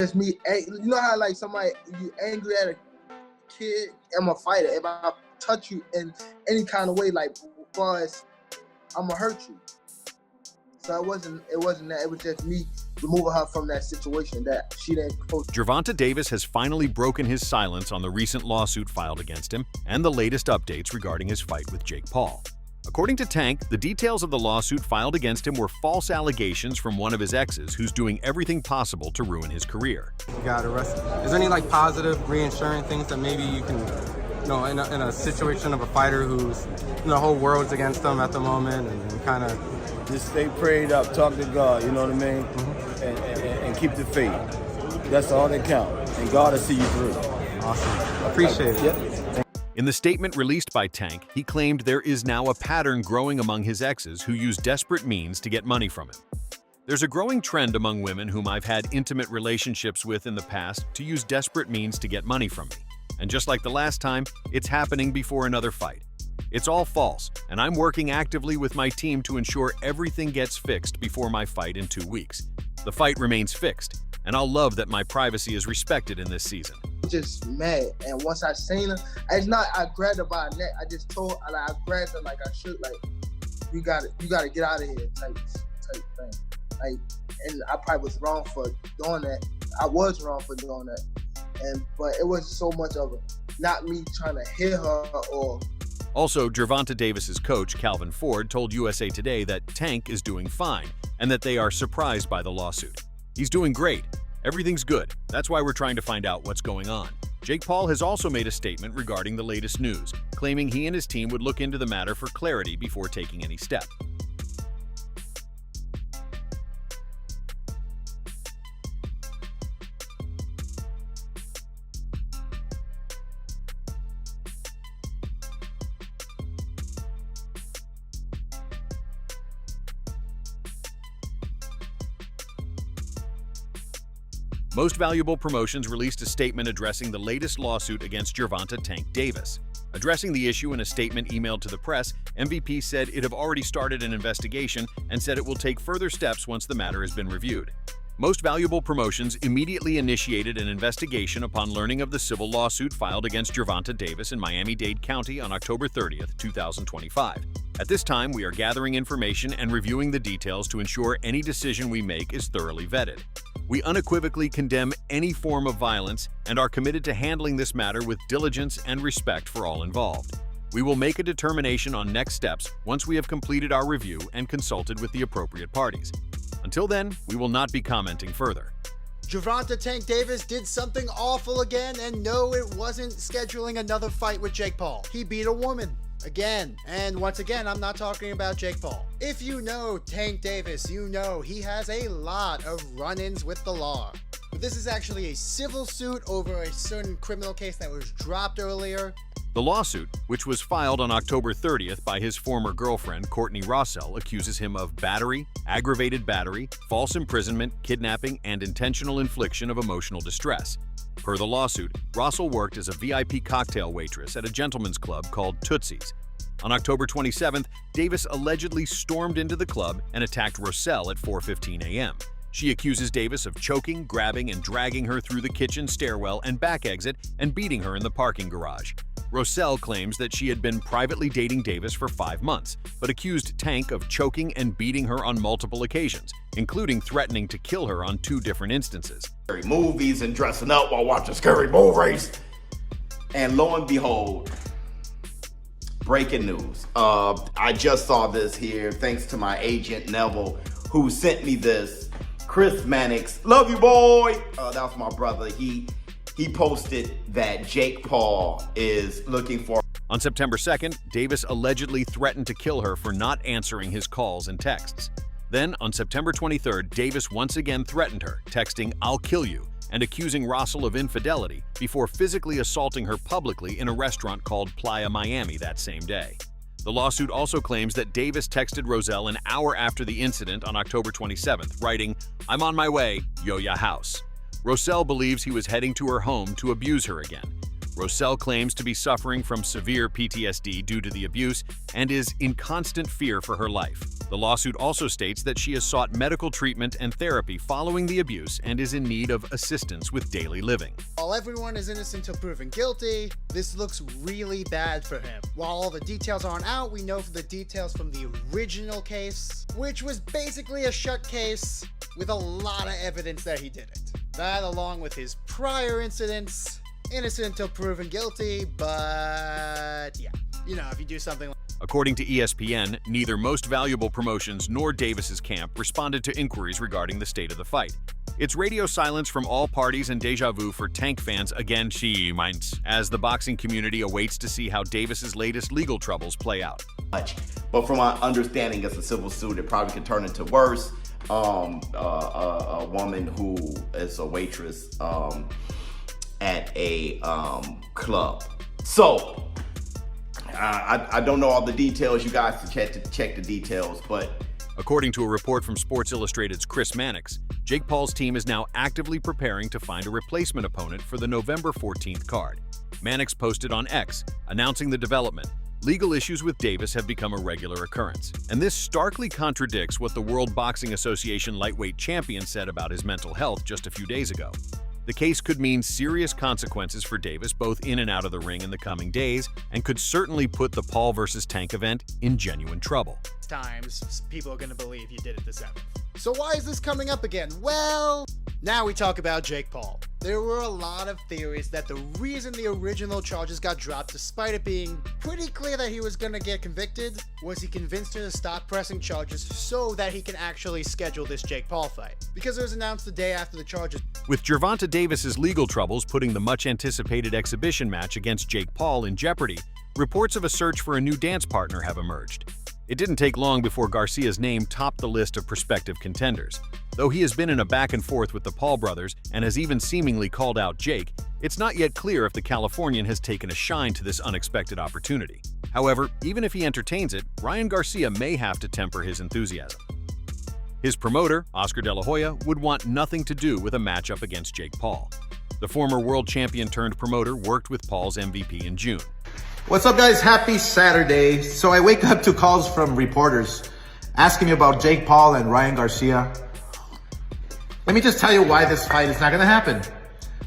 It's me. You know how like somebody you angry at a kid? I'm a fighter. If I touch you in any kind of way, like as far as I'm gonna hurt you. So it wasn't that. It was just me removing her from that situation that she didn't coach. Gervonta Davis has finally broken his silence on the recent lawsuit filed against him and the latest updates regarding his fight with Jake Paul. According to Tank, the details of the lawsuit filed against him were false allegations from one of his exes who's doing everything possible to ruin his career. You got arrested. Is there any like positive reassuring things that maybe you can, in a situation of a fighter who's, the whole world's against them at the moment and kind of... Just stay prayed up, talk to God, you know what I mean? And keep the faith. That's all that counts. And God will see you through. Awesome. Appreciate it. Yep. In the statement released by Tank, he claimed there is now a pattern growing among his exes who use desperate means to get money from him. There's a growing trend among women whom I've had intimate relationships with in the past to use desperate means to get money from me. And just like the last time, it's happening before another fight. It's all false, and I'm working actively with my team to ensure everything gets fixed before my fight in 2 weeks. The fight remains fixed, and I'll love that my privacy is respected in this season. Just mad, and once I seen her, I grabbed her by her neck. I just told her, I grabbed her like I should, like you gotta get out of here, type thing. Like, and I probably was wrong for doing that. I was wrong for doing that, but it was so much of it, not me trying to hit her or. Also, Gervonta Davis's coach, Calvin Ford, told USA Today that Tank is doing fine and that they are surprised by the lawsuit. He's doing great. Everything's good. That's why we're trying to find out what's going on. Jake Paul has also made a statement regarding the latest news, claiming he and his team would look into the matter for clarity before taking any step. Most Valuable Promotions released a statement addressing the latest lawsuit against Gervonta "Tank" Davis. Addressing the issue in a statement emailed to the press, MVP said it have already started an investigation and said it will take further steps once the matter has been reviewed. Most Valuable Promotions immediately initiated an investigation upon learning of the civil lawsuit filed against Gervonta Davis in Miami-Dade County on October 30th, 2025. At this time, we are gathering information and reviewing the details to ensure any decision we make is thoroughly vetted. We unequivocally condemn any form of violence and are committed to handling this matter with diligence and respect for all involved. We will make a determination on next steps once we have completed our review and consulted with the appropriate parties. Until then, we will not be commenting further. Gervonta "Tank" Davis did something awful again, and no, it wasn't scheduling another fight with Jake Paul. He beat a woman. Again. And once again, I'm not talking about Jake Paul. If you know Tank Davis, you know he has a lot of run-ins with the law. But this is actually a civil suit over a certain criminal case that was dropped earlier. The lawsuit, which was filed on October 30th by his former girlfriend, Courtney Rossell, accuses him of battery, aggravated battery, false imprisonment, kidnapping, and intentional infliction of emotional distress. Per the lawsuit, Rossell worked as a VIP cocktail waitress at a gentleman's club called Tootsie's. On October 27th, Davis allegedly stormed into the club and attacked Rossell at 4:15 a.m. She accuses Davis of choking, grabbing, and dragging her through the kitchen stairwell and back exit and beating her in the parking garage. Rossell claims that she had been privately dating Davis for 5 months, but accused Tank of choking and beating her on multiple occasions, including threatening to kill her on 2 different instances. Scary movies and dressing up while watching scary movies. And lo and behold, breaking news. I just saw this here thanks to my agent Neville, who sent me this. Chris Mannix, love you, boy. That was my brother. He posted that Jake Paul is looking for. On September 2nd, Davis allegedly threatened to kill her for not answering his calls and texts. Then, on September 23rd, Davis once again threatened her, texting, "I'll kill you," and accusing Rossell of infidelity before physically assaulting her publicly in a restaurant called Playa Miami that same day. The lawsuit also claims that Davis texted Rossell an hour after the incident on October 27th, writing, "I'm on my way, yo ya house." Rossell believes he was heading to her home to abuse her again. Rosell claims to be suffering from severe PTSD due to the abuse and is in constant fear for her life. The lawsuit also states that she has sought medical treatment and therapy following the abuse and is in need of assistance with daily living. While everyone is innocent until proven guilty, this looks really bad for him. While all the details aren't out, we know the details from the original case, which was basically a shut case with a lot of evidence that he did it. That, along with his prior incidents, innocent until proven guilty, but yeah. You know, if you do something like... According to ESPN, neither Most Valuable Promotions nor Davis's camp responded to inquiries regarding the state of the fight. It's radio silence from all parties and deja vu for Tank fans again, she minds, as the boxing community awaits to see how Davis's latest legal troubles play out. But from my understanding, it's a civil suit. It probably could turn into worse. A woman who is a waitress at a club. So I don't know all the details. You guys can check the details, but according to a report from Sports Illustrated's Chris Mannix, Jake Paul's team is now actively preparing to find a replacement opponent for the November 14th card. Mannix posted on X, announcing the development. Legal issues with Davis have become a regular occurrence, and this starkly contradicts what the World Boxing Association lightweight champion said about his mental health just a few days ago. The case could mean serious consequences for Davis both in and out of the ring in the coming days, and could certainly put the Paul vs. Tank event in genuine trouble. Times people are going to believe you did it the 7th. So why is this coming up again? Well, now we talk about Jake Paul. There were a lot of theories that the reason the original charges got dropped, despite it being pretty clear that he was going to get convicted, was he convinced her to stop pressing charges so that he can actually schedule this Jake Paul fight. Because it was announced the day after the charges. With Gervonta Davis's legal troubles putting the much-anticipated exhibition match against Jake Paul in jeopardy, reports of a search for a new dance partner have emerged. It didn't take long before Garcia's name topped the list of prospective contenders. Though he has been in a back and forth with the Paul brothers and has even seemingly called out Jake, it's not yet clear if the Californian has taken a shine to this unexpected opportunity. However, even if he entertains it, Ryan Garcia may have to temper his enthusiasm. His promoter, Oscar De La Hoya, would want nothing to do with a matchup against Jake Paul. The former world champion turned promoter worked with Paul's MVP in June. What's up, guys? Happy Saturday. So I wake up to calls from reporters asking me about Jake Paul and Ryan Garcia. Let me just tell you why this fight is not going to happen.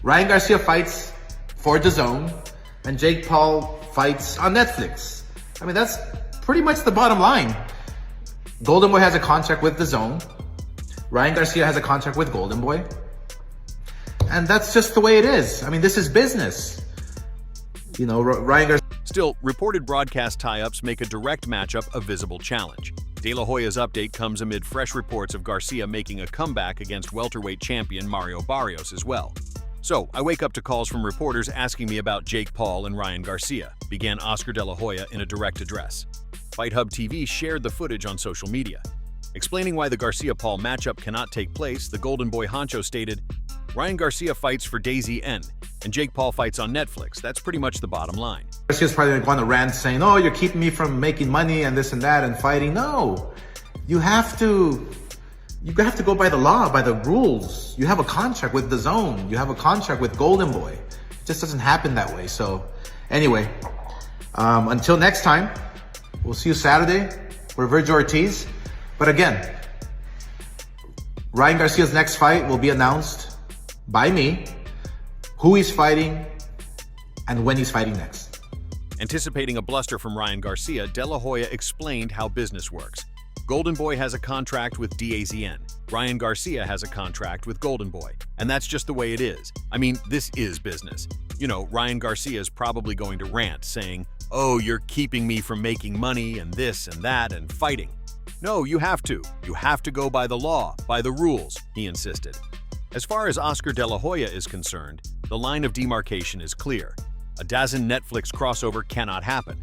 Ryan Garcia fights for DAZN and Jake Paul fights on Netflix. I mean, that's pretty much the bottom line. Golden Boy has a contract with DAZN. Ryan Garcia has a contract with Golden Boy. And that's just the way it is. I mean, this is business. You know, Ryan Garcia... Still, reported broadcast tie-ups make a direct matchup a visible challenge. De La Hoya's update comes amid fresh reports of Garcia making a comeback against welterweight champion Mario Barrios as well. So, I wake up to calls from reporters asking me about Jake Paul and Ryan Garcia, began Oscar De La Hoya in a direct address. Fight Hub TV shared the footage on social media. Explaining why the Garcia-Paul matchup cannot take place, the Golden Boy honcho stated, Ryan Garcia fights for DAZN, and Jake Paul fights on Netflix. That's pretty much the bottom line. Garcia's probably going to rant saying, oh, you're keeping me from making money and this and that and fighting. No, you have to go by the law, by the rules. You have a contract with DAZN. You have a contract with Golden Boy. It just doesn't happen that way. So anyway, until next time, we'll see you Saturday for Virgil Ortiz. But again, Ryan Garcia's next fight will be announced by me, who he's fighting, and when he's fighting next. Anticipating a bluster from Ryan Garcia, De La Hoya explained how business works. Golden Boy has a contract with DAZN. Ryan Garcia has a contract with Golden Boy. And that's just the way it is. I mean, this is business. You know, Ryan Garcia is probably going to rant, saying, oh, you're keeping me from making money and this and that and fighting. No, you have to. You have to go by the law, by the rules, he insisted. As far as Oscar De La Hoya is concerned, the line of demarcation is clear. A DAZN Netflix crossover cannot happen.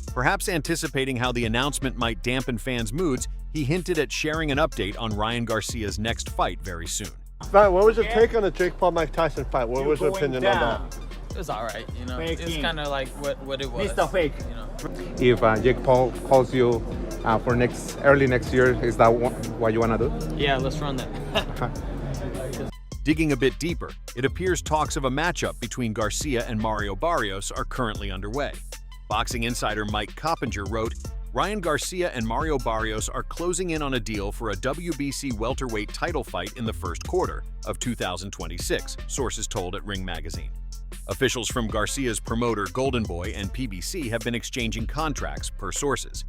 Perhaps anticipating how the announcement might dampen fans' moods, he hinted at sharing an update on Ryan Garcia's next fight very soon. What was your take on the Jake Paul-Mike Tyson fight? What was your opinion on that? It was all right, you know. It's kind of like what it was. Mr. Fake. You know. If Jake Paul calls you for early next year, is that what you want to do? Yeah, let's run that. Digging a bit deeper, it appears talks of a matchup between Garcia and Mario Barrios are currently underway. Boxing insider Mike Coppinger wrote, Ryan Garcia and Mario Barrios are closing in on a deal for a WBC welterweight title fight in the first quarter of 2026, sources told at Ring Magazine. Officials from Garcia's promoter Golden Boy and PBC have been exchanging contracts, per sources.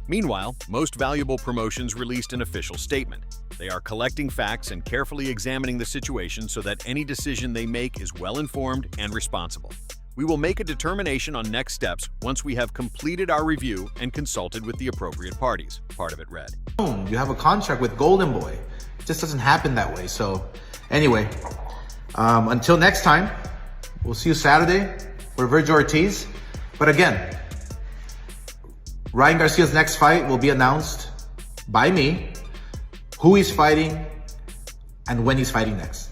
Meanwhile, Most Valuable Promotions released an official statement. They are collecting facts and carefully examining the situation so that any decision they make is well-informed and responsible. We will make a determination on next steps once we have completed our review and consulted with the appropriate parties, part of it read. You have a contract with Golden Boy. It just doesn't happen that way. So anyway, until next time, we'll see you Saturday for Vergil Ortiz. But again, Ryan Garcia's next fight will be announced by me, who he's fighting, and when he's fighting next.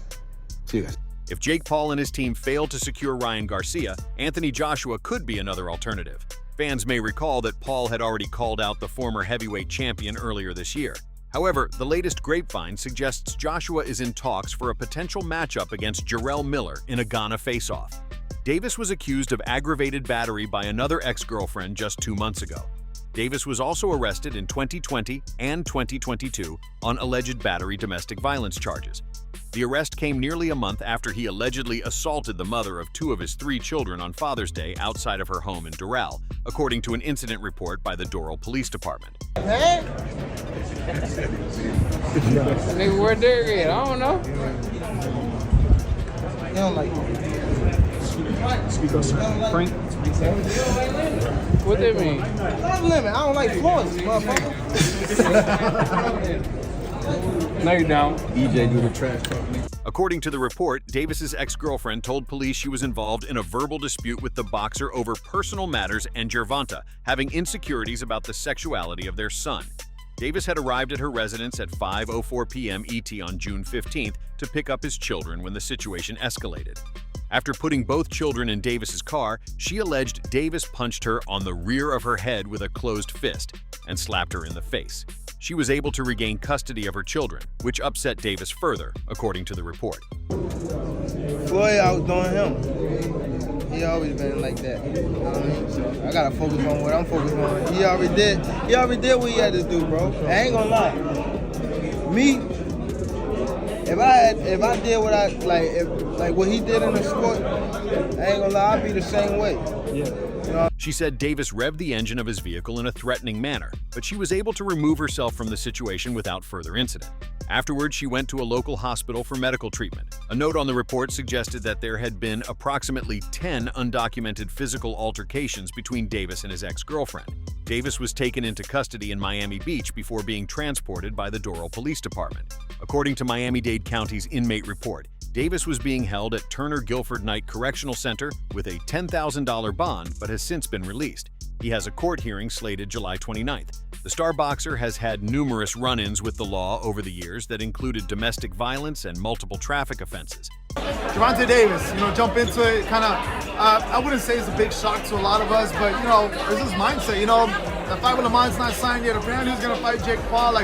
See you guys. If Jake Paul and his team fail to secure Ryan Garcia, Anthony Joshua could be another alternative. Fans may recall that Paul had already called out the former heavyweight champion earlier this year. However, the latest grapevine suggests Joshua is in talks for a potential matchup against Jarrell Miller in a Ghana face-off. Davis was accused of aggravated battery by another ex-girlfriend just 2 months ago. Davis was also arrested in 2020 and 2022 on alleged battery domestic violence charges. The arrest came nearly a month after he allegedly assaulted the mother of 2 of his 3 children on Father's Day outside of her home in Doral, according to an incident report by the Doral Police Department. Nigga, where Derek at? I don't know. You don't like Frank. What that mean? Off limit. I don't like Florence, motherfucker. No, you don't. EJ do the trash talk. According to the report, Davis's ex-girlfriend told police she was involved in a verbal dispute with the boxer over personal matters and Gervonta having insecurities about the sexuality of their son. Davis had arrived at her residence at 5:04 p.m. ET on June 15th to pick up his children when the situation escalated. After putting both children in Davis's car, she alleged Davis punched her on the rear of her head with a closed fist and slapped her in the face. She was able to regain custody of her children, which upset Davis further, according to the report. Floyd outdoing him. He always been like that. You know what I mean? So I gotta focus on what I'm focused on. He already did what he had to do, bro. I ain't gonna lie. Me, if I did what I like what he did in the sport, I ain't gonna lie, I'd be the same way. Yeah. You know? She said Davis revved the engine of his vehicle in a threatening manner, but she was able to remove herself from the situation without further incident. Afterwards, she went to a local hospital for medical treatment. A note on the report suggested that there had been approximately 10 undocumented physical altercations between Davis and his ex-girlfriend. Davis was taken into custody in Miami Beach before being transported by the Doral Police Department. According to Miami-Dade County's inmate report, Davis was being held at Turner Guilford Knight Correctional Center with a $10,000 bond but has since been released. He has a court hearing slated July 29th. The star boxer has had numerous run-ins with the law over the years that included domestic violence and multiple traffic offenses. Gervonta Davis, jump into it, I wouldn't say it's a big shock to a lot of us, but, there's this mindset, the fight with Lamont's not signed yet. Apparently he's going to fight Jake Paul,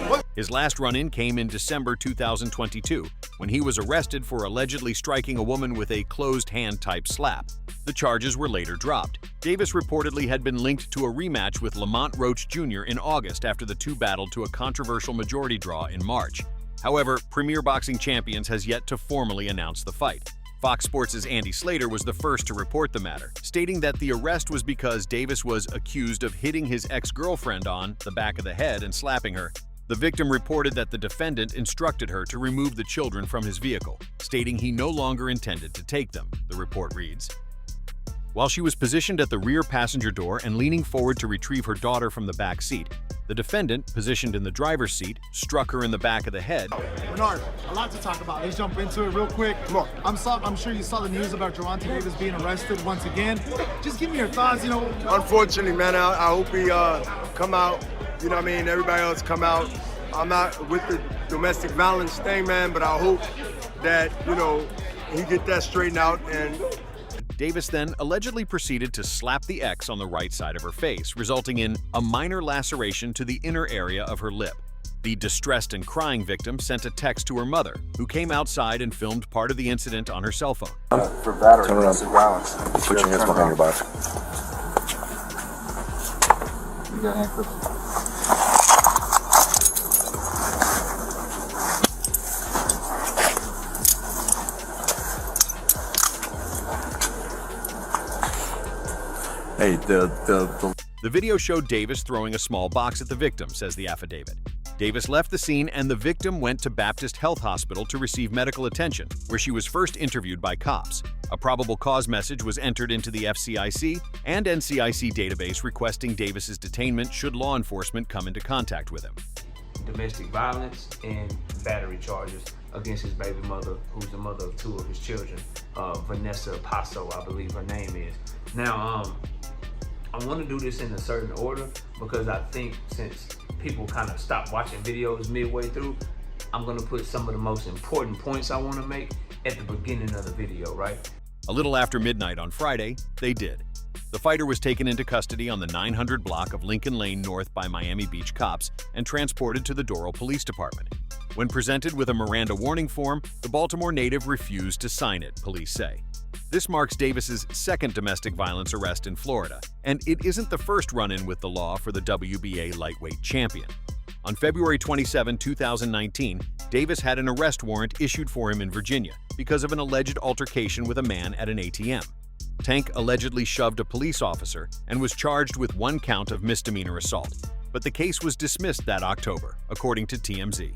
what? His last run-in came in December 2022, when he was arrested for allegedly striking a woman with a closed-hand type slap. The charges were later dropped. Davis reportedly had been linked to a rematch with Lamont Roach Jr. in August after the two battled to a controversial majority draw in March. However, Premier Boxing Champions has yet to formally announce the fight. Fox Sports' Andy Slater was the first to report the matter, stating that the arrest was because Davis was accused of hitting his ex-girlfriend on the back of the head and slapping her. The victim reported that the defendant instructed her to remove the children from his vehicle, stating he no longer intended to take them, the report reads. While she was positioned at the rear passenger door and leaning forward to retrieve her daughter from the back seat, the defendant, positioned in the driver's seat, struck her in the back of the head. Bernard, a lot to talk about. Let's jump into it real quick. I'm sure you saw the news about Gervonta Davis being arrested once again. Just give me your thoughts, Unfortunately, man, I hope he come out. Everybody else come out. I'm not with the domestic violence thing, man, but I hope that, he get that straightened out. And Davis then allegedly proceeded to slap the ex on the right side of her face, resulting in a minor laceration to the inner area of her lip. The distressed and crying victim sent a text to her mother, who came outside and filmed part of the incident on her cell phone. For battery, turn around. Violence. Put your hands behind your back. You got handcuffs? Hey, the video showed Davis throwing a small box at the victim, says the affidavit. Davis left the scene and the victim went to Baptist Health Hospital to receive medical attention, where she was first interviewed by cops. A probable cause message was entered into the FCIC and NCIC database requesting Davis's detainment should law enforcement come into contact with him. Domestic violence and battery charges against his baby mother, who's the mother of 2 of his children, Vanessa Paso, I believe her name is. Now, I want to do this in a certain order because I think since people kind of stop watching videos midway through, I'm going to put some of the most important points I want to make at the beginning of the video, right? A little after midnight on Friday, they did. The fighter was taken into custody on the 900 block of Lincoln Lane North by Miami Beach cops and transported to the Doral Police Department. When presented with a Miranda warning form, the Baltimore native refused to sign it, police say. This marks Davis's second domestic violence arrest in Florida, and it isn't the first run-in with the law for the WBA lightweight champion. On February 27, 2019, Davis had an arrest warrant issued for him in Virginia because of an alleged altercation with a man at an ATM. Tank allegedly shoved a police officer and was charged with 1 count of misdemeanor assault, but the case was dismissed that October, according to TMZ.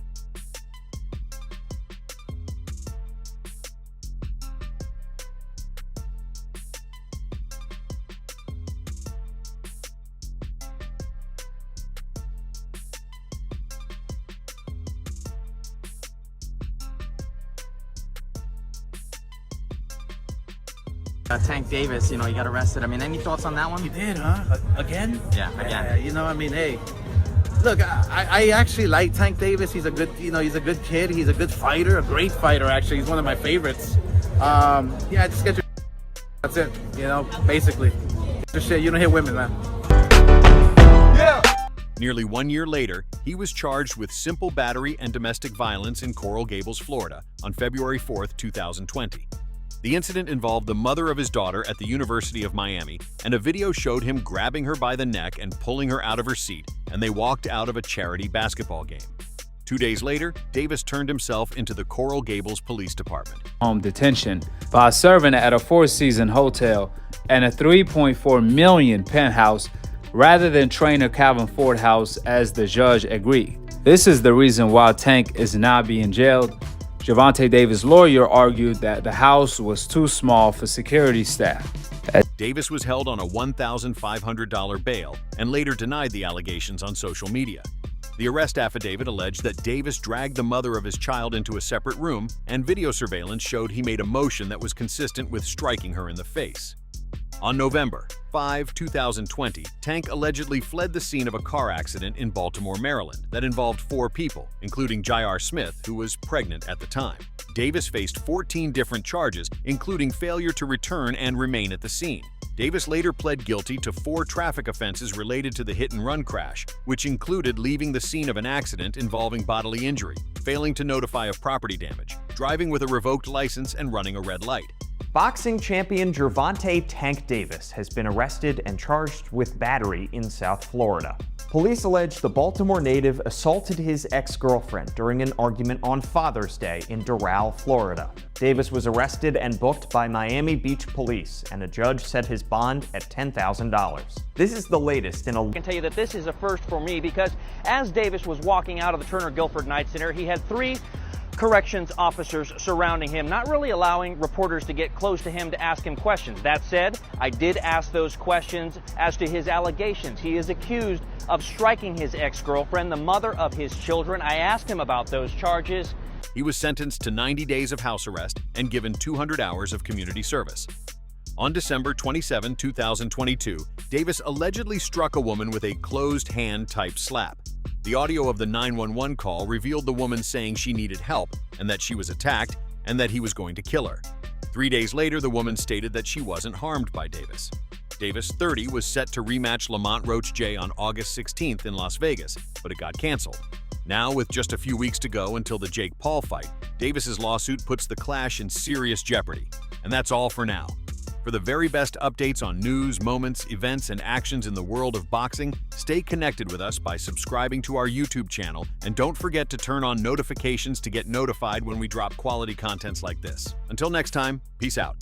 Tank Davis, he got arrested. I mean, any thoughts on that one? He did, huh? Again? Yeah, again. I mean, hey, look, I actually like Tank Davis. He's a good, he's a good kid. He's a good fighter, a great fighter, actually. He's one of my favorites. Yeah, just get your that's it, basically. Just shit, you don't hit women, man. Yeah! Nearly 1 year later, he was charged with simple battery and domestic violence in Coral Gables, Florida, on February 4, 2020. The incident involved the mother of his daughter at the University of Miami, and a video showed him grabbing her by the neck and pulling her out of her seat, and they walked out of a charity basketball game. 2 days later, Davis turned himself into the Coral Gables Police Department. Home detention by serving at a four-season hotel and a $3.4 million penthouse rather than trainer Calvin Ford House as the judge agreed. This is the reason why Tank is not being jailed. Gervonta Davis' lawyer argued that the house was too small for security staff. Davis was held on a $1,500 bail and later denied the allegations on social media. The arrest affidavit alleged that Davis dragged the mother of his child into a separate room, and video surveillance showed he made a motion that was consistent with striking her in the face. On November 5, 2020, Tank allegedly fled the scene of a car accident in Baltimore, Maryland that involved 4 people, including J.R. Smith, who was pregnant at the time. Davis faced 14 different charges, including failure to return and remain at the scene. Davis later pled guilty to 4 traffic offenses related to the hit-and-run crash, which included leaving the scene of an accident involving bodily injury, failing to notify of property damage, driving with a revoked license, and running a red light. Boxing champion Gervonta Tank Davis has been arrested and charged with battery in South Florida. Police allege the Baltimore native assaulted his ex-girlfriend during an argument on Father's Day in Doral, Florida. Davis was arrested and booked by Miami Beach police, and a judge set his bond at $10,000. This is the latest in a... I can tell you that this is a first for me because as Davis was walking out of the Turner Guilford Night Center, he had 3 corrections officers surrounding him, not really allowing reporters to get close to him to ask him questions. That said, I did ask those questions as to his allegations. He is accused of striking his ex-girlfriend, the mother of his children. I asked him about those charges. He was sentenced to 90 days of house arrest and given 200 hours of community service. On December 27, 2022, Davis allegedly struck a woman with a closed-hand type slap. The audio of the 911 call revealed the woman saying she needed help and that she was attacked and that he was going to kill her. 3 days later, the woman stated that she wasn't harmed by Davis. Davis, 30, was set to rematch Lamont Roach J on August 16th in Las Vegas, but it got canceled. Now, with just a few weeks to go until the Jake Paul fight, Davis's lawsuit puts the clash in serious jeopardy. And that's all for now. For the very best updates on news, moments, events, and actions in the world of boxing, stay connected with us by subscribing to our YouTube channel, and don't forget to turn on notifications to get notified when we drop quality contents like this. Until next time, peace out.